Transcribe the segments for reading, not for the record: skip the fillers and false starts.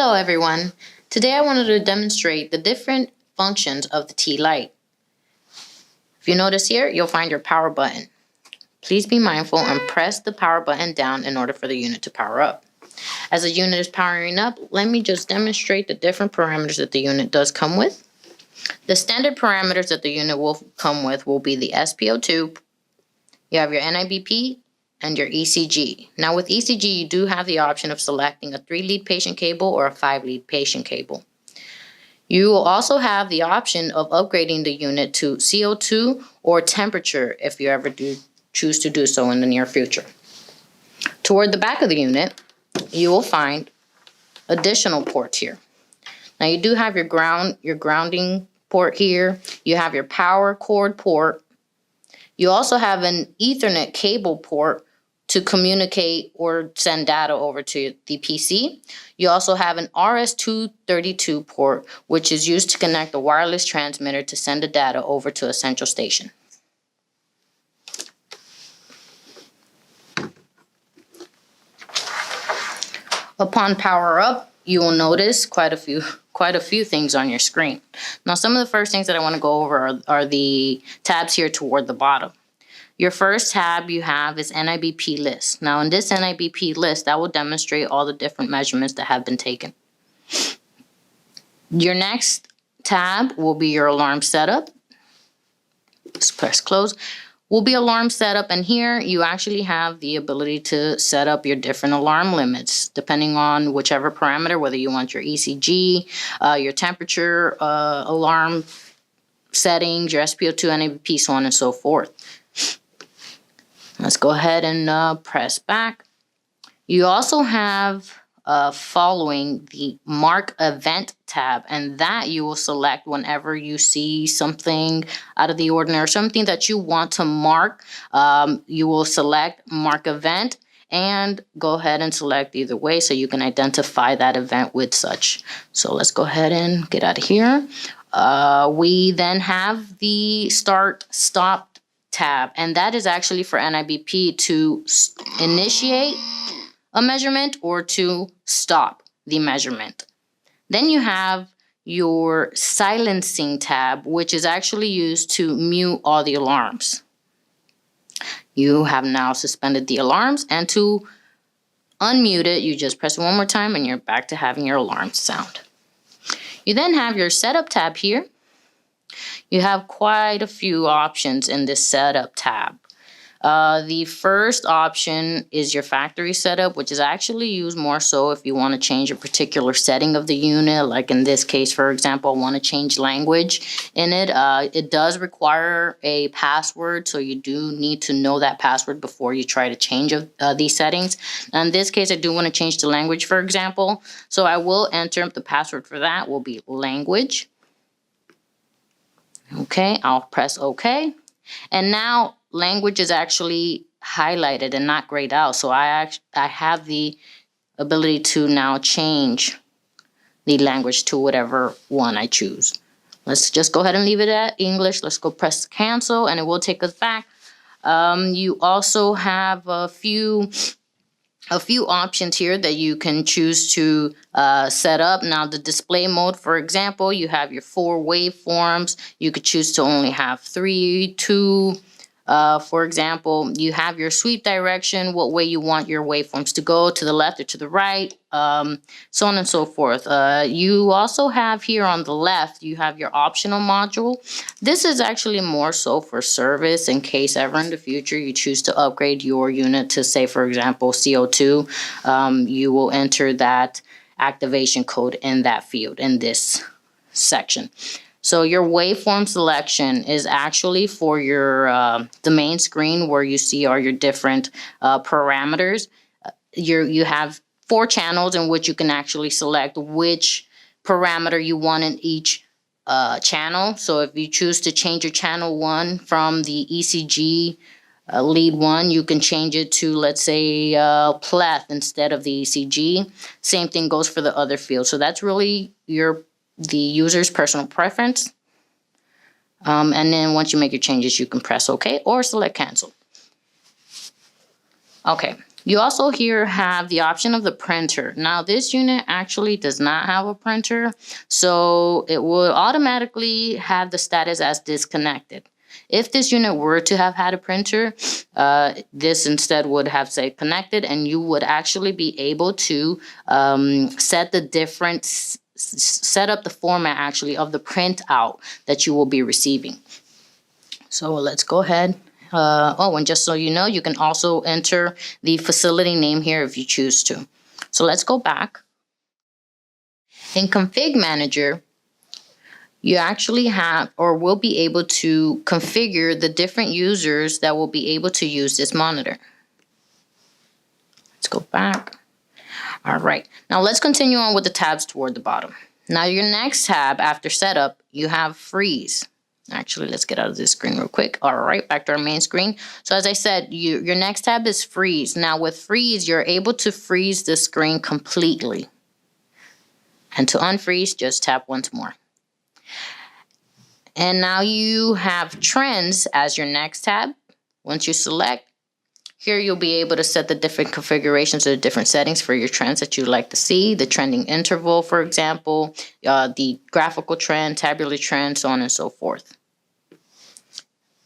Hello everyone. Today I wanted to demonstrate the different functions of the T-LITE. If you notice here, you'll find your power button. Please be mindful and press the power button down in order for the unit to power up. As the unit is powering up, let me just demonstrate the different parameters that the unit does come with. The standard parameters that the unit will come with will be the SpO2, you have your NIBP, and your ECG. Now with ECG, you do have the option of selecting a 3-lead patient cable or a 5-lead patient cable. You will also have the option of upgrading the unit to CO2 or temperature if you ever do choose to do so in the near future. Toward the back of the unit, you will find additional ports here. Now you do have your grounding port here. You have your power cord port. You also have an Ethernet cable port to communicate or send data over to the PC. You also have an RS-232 port, which is used to connect a wireless transmitter to send the data over to a central station. Upon power up, you will notice quite a few things on your screen. Now, some of the first things that I want to go over are the tabs here toward the bottom. Your first tab you have is NIBP list. Now in this NIBP list, that will demonstrate all the different measurements that have been taken. Your next tab will be your alarm setup. Just press close. Will be alarm setup, and here you actually have the ability to set up your different alarm limits depending on whichever parameter, whether you want your ECG, your temperature, alarm settings, your SpO2, NIBP, so on and so forth. Let's go ahead and press back. You also have following the Mark Event tab, and that you will select whenever you see something out of the ordinary, something that you want to mark. You will select Mark Event and go ahead and select either way so you can identify that event with such. So let's go ahead and get out of here. We then have the Start Stop tab, and that is actually for NIBP to initiate a measurement or to stop the measurement. Then you have your silencing tab, which is actually used to mute all the alarms. You have now suspended the alarms, and to unmute it, you just press it one more time and you're back to having your alarms sound. You then have your setup tab here. You have quite a few options in this setup tab. The first option is your factory setup, which is actually used more so if you want to change a particular setting of the unit. Like in this case, for example, I want to change language in it. It does require a password, so you do need to know that password before you try to change these settings. Now, in this case, I do want to change the language, for example. So I will enter the password for that will be language. Okay, I'll press OK. And now language is actually highlighted and not grayed out. So I have the ability to now change the language to whatever one I choose. Let's just go ahead and leave it at English. Let's go press cancel and it will take us back. You also have a few options here that you can choose to set up. Now the display mode, for example, you have your 4 waveforms. You could choose to only have 3, 2. For example, you have your sweep direction, what way you want your waveforms to go, to the left or to the right, so on and so forth. You also have here on the left, you have your optional module. This is actually more so for service in case ever in the future you choose to upgrade your unit to, say, for example, CO2. You will enter that activation code in that field in this section. So your waveform selection is actually for your the main screen where you see all your different parameters. You have 4 channels in which you can actually select which parameter you want in each channel. So if you choose to change your channel 1 from the ECG lead 1, you can change it to, let's say, pleth instead of the ECG. Same thing goes for the other field. So that's really the user's personal preference. And then once you make your changes, you can press OK or select cancel. Okay, You also here have the option of the printer. Now this unit actually does not have a printer, so it will automatically have the status as disconnected. If this unit were to have had a printer, this instead would have said connected, and you would actually be able to set up the format actually of the printout that you will be receiving. So let's go ahead. And just so you know, you can also enter the facility name here if you choose to. So let's go back. In Config Manager, you actually have or will be able to configure the different users that will be able to use this monitor. Let's go back. All right, now let's continue on with the tabs toward the bottom. Now your next tab after setup, you have freeze. Actually, let's get out of this screen real quick. All right, back to our main screen. So as I said, your next tab is freeze. Now with freeze, you're able to freeze the screen completely. And to unfreeze, just tap once more. And now you have trends as your next tab. Once you select, here you'll be able to set the different configurations or the different settings for your trends that you'd like to see. The trending interval, for example, the graphical trend, tabular trend, so on and so forth.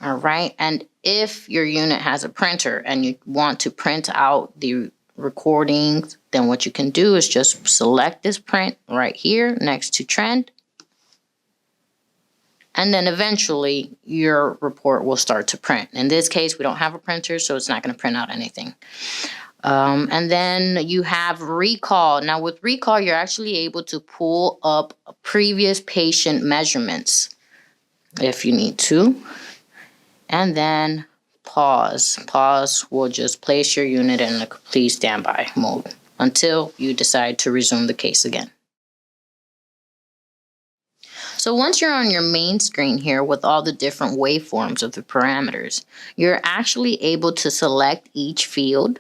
All right, and if your unit has a printer and you want to print out the recordings, then what you can do is just select this print right here next to trend. And then eventually your report will start to print. In this case, we don't have a printer, so it's not going to print out anything. And then you have recall. Now with recall, you're actually able to pull up previous patient measurements if you need to. And then pause. Pause will just place your unit in a complete standby mode until you decide to resume the case again. So once you're on your main screen here with all the different waveforms of the parameters, you're actually able to select each field.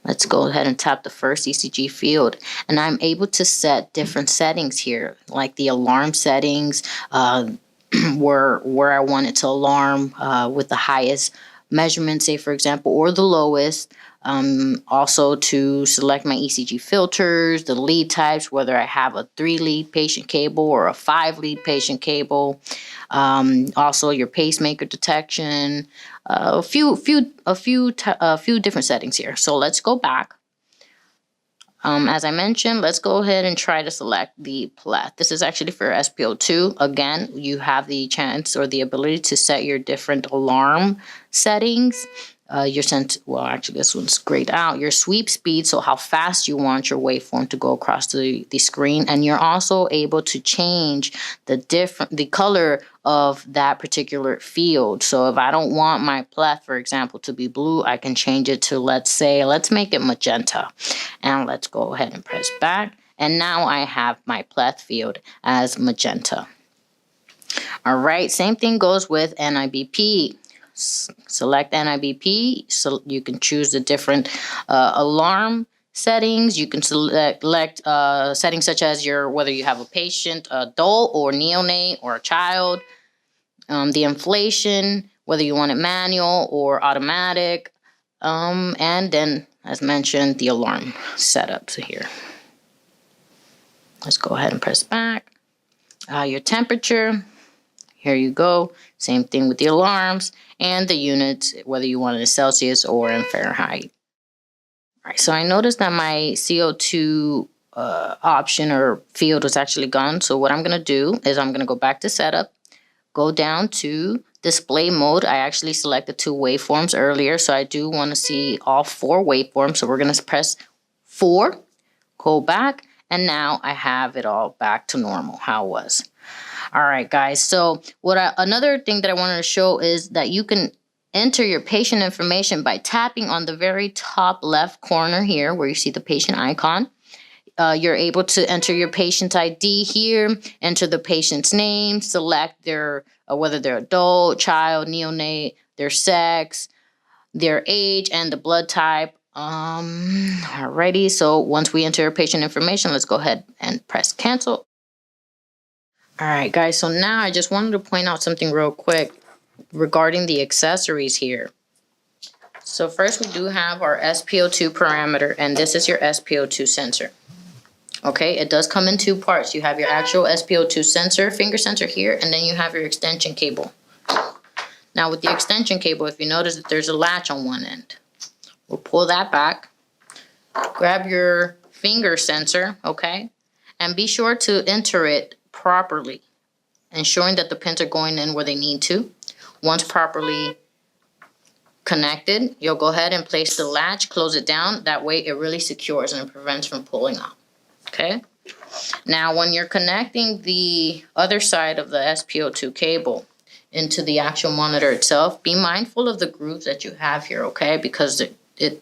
Let's go ahead and tap the first ECG field, and I'm able to set different settings here, like the alarm settings, where I want it to alarm with the highest measurement, say for example, or the lowest. Also to select my ECG filters, the lead types, whether I have a 3-lead patient cable or a 5-lead patient cable. Also your pacemaker detection, a few different settings here. So let's go back. As I mentioned, let's go ahead and try to select the pleth. This is actually for SpO2. Again, you have the chance or the ability to set your different alarm settings. Actually this one's grayed out. Your sweep speed, so how fast you want your waveform to go across the screen. And you're also able to change the color of that particular field. So if I don't want my pleth, for example, to be blue, I can change it to, let's make it magenta. And let's go ahead and press back. And now I have my pleth field as magenta. All right, same thing goes with NIBP. Select NIBP, so you can choose the different alarm settings. You can select settings such as whether you have a patient, adult or neonate or a child, the inflation, whether you want it manual or automatic, and then, as mentioned, the alarm setup here. Let's go ahead and press back. Your temperature. Here you go. Same thing with the alarms and the units, whether you want it in Celsius or in Fahrenheit. All right, so I noticed that my CO2 option or field was actually gone. So what I'm going to do is I'm going to go back to setup, go down to display mode. I actually selected 2 waveforms earlier, so I do want to see all 4 waveforms. So we're going to press 4, go back, and now I have it all back to normal, how it was. All right, guys. So another thing that I wanted to show is that you can enter your patient information by tapping on the very top left corner here where you see the patient icon. You're able to enter your patient's ID here, enter the patient's name, select their whether they're adult, child, neonate, their sex, their age, and the blood type. Alrighty, so once we enter patient information, let's go ahead and press cancel. All right, guys, so now I just wanted to point out something real quick regarding the accessories here. So first we do have our SpO2 parameter, and this is your SpO2 sensor. Okay, it does come in two parts. You have your actual SpO2 sensor, finger sensor here, and then you have your extension cable. Now with the extension cable, if you notice that there's a latch on one end, we'll pull that back, grab your finger sensor, okay, and be sure to enter it properly, ensuring that the pins are going in where they need to. Once properly connected, you'll go ahead and place the latch, close it down. That way it really secures and it prevents from pulling out. Okay. Now when you're connecting the other side of the SpO2 cable into the actual monitor itself, be mindful of the grooves that you have here, okay? Because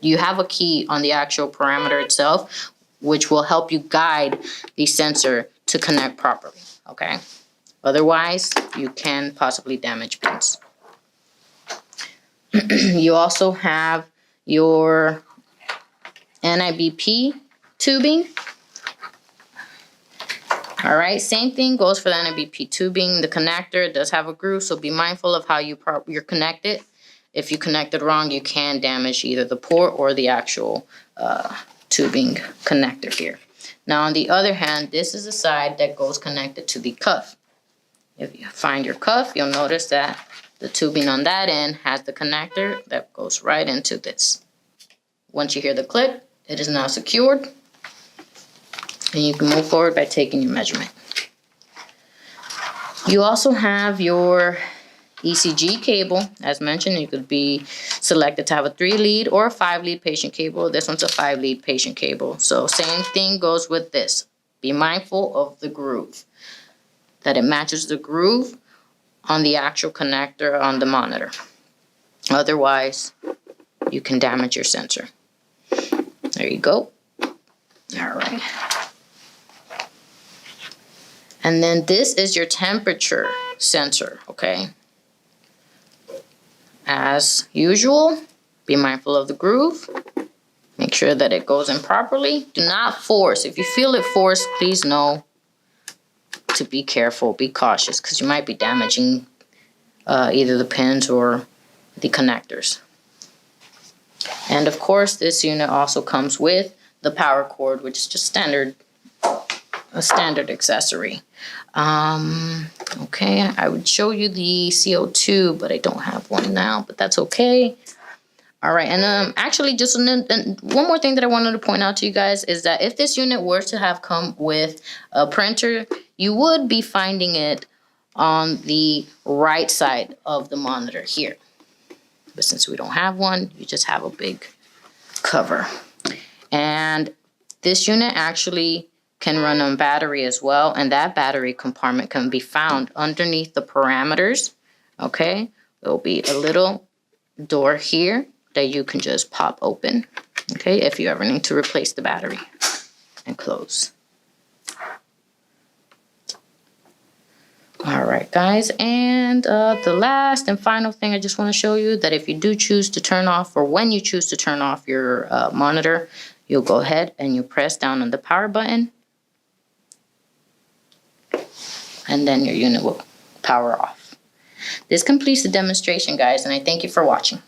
you have a key on the actual parameter itself, which will help you guide the sensor to connect properly, okay? Otherwise, you can possibly damage pins. You also have your NIBP tubing. All right, same thing goes for the NIBP tubing. The connector does have a groove, so be mindful of how you're connected. If you connect it wrong, you can damage either the port or the actual tubing connector here. Now, on the other hand, this is the side that goes connected to the cuff. If you find your cuff, you'll notice that the tubing on that end has the connector that goes right into this. Once you hear the click, it is now secured, and you can move forward by taking your measurement. You also have your ECG cable. As mentioned, you could be selected to have a 3-lead or a 5-lead patient cable. This one's a 5-lead patient cable. So same thing goes with this. Be mindful of the groove, that it matches the groove on the actual connector on the monitor. Otherwise, you can damage your sensor. There you go. All right. And then this is your temperature sensor, okay? As usual, be mindful of the groove. Make sure that it goes in properly. Do not force. If you feel it forced, please know to be careful, be cautious, because you might be damaging either the pins or the connectors. And of course, this unit also comes with the power cord, which is just a standard accessory. Okay, I would show you the CO2, but I don't have one now, but that's okay. All right, and actually just one more thing that I wanted to point out to you guys is that if this unit were to have come with a printer, you would be finding it on the right side of the monitor here. But since we don't have one, you just have a big cover. And this unit actually can run on battery as well, and that battery compartment can be found underneath the parameters, okay? There'll be a little door here that you can just pop open, okay, if you ever need to replace the battery, and close. All right, guys, and the last and final thing I just want to show you, that if you do choose to turn off, or when you choose to turn off your monitor, you'll go ahead and you press down on the power button, and then your unit will power off. This completes the demonstration, guys, and I thank you for watching.